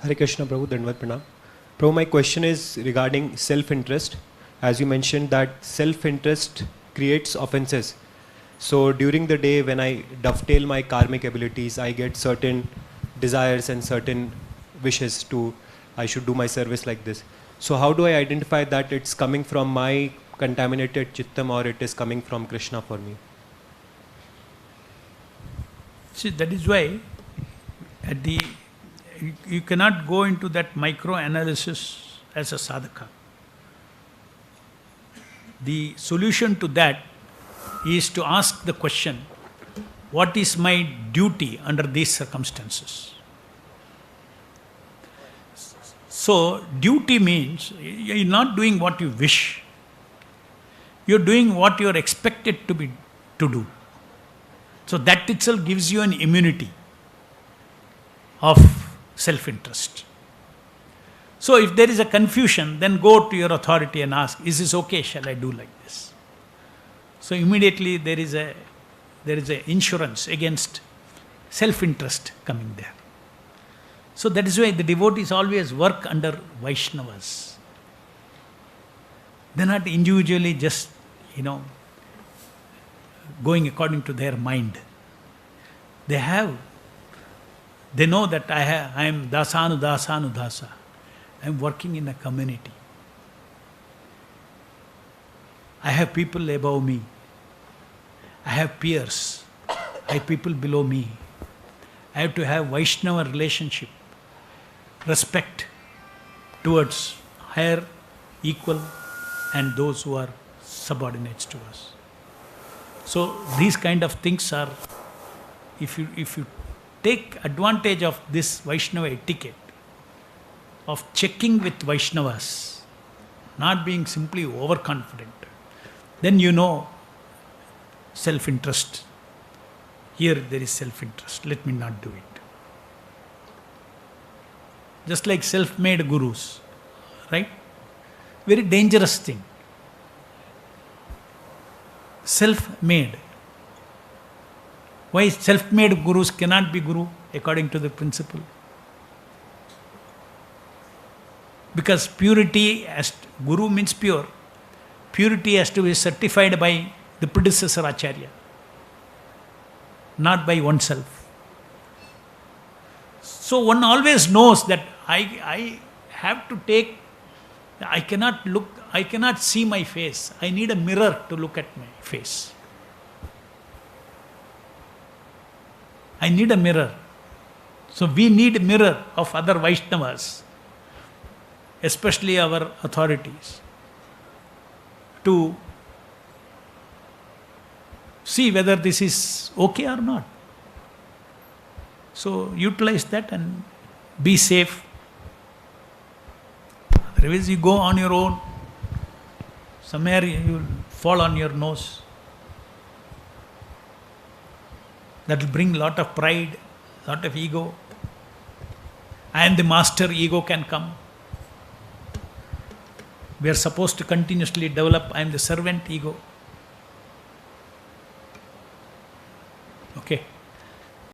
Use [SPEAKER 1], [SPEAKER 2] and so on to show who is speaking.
[SPEAKER 1] Hare Krishna, Prabhu, Dandavad Pranam. Prabhu, my question is regarding self-interest. As you mentioned that self-interest creates offenses. So during the day when I dovetail my karmic abilities, I get certain desires and certain wishes to, I should do my service like this. So how do I identify that it's coming from my contaminated chittam or it is coming from Krishna for me?
[SPEAKER 2] See, that is why you cannot go into that micro-analysis as a sadhaka. The solution to that is to ask the question, what is my duty under these circumstances? So, duty means you're not doing what you wish. You're doing what you're expected to do. So that itself gives you an immunity of self-interest. So if there is a confusion, then go to your authority and ask, is this okay? Shall I do like this? So immediately there is a insurance against self-interest coming there. So that is why the devotees always work under Vaishnavas. They're not individually just, going according to their mind. They know that I am dasa. I am working in a community. I have people above me. I have peers. I have people below me. I have to have Vaishnava relationship, respect towards higher, equal, and those who are subordinates to us. So these kind of things are, if you take advantage of this Vaishnava etiquette, of checking with Vaishnavas, not being simply overconfident, then self-interest. Here there is self-interest, let me not do it. Just like self-made gurus, right? Very dangerous thing. Self-made. Why self-made gurus cannot be guru according to the principle? Because purity, guru means pure. Purity has to be certified by the predecessor acharya, not by oneself. So one always knows that I have to take, I cannot see my face. I need a mirror to look at my face. I need a mirror. So we need a mirror of other Vaishnavas, especially our authorities, to see whether this is okay or not. So utilize that and be safe. Otherwise you go on your own. Somewhere you will fall on your nose. That will bring lot of pride, lot of ego. I am the master, ego can come. We are supposed to continuously develop, I am the servant, ego. Okay.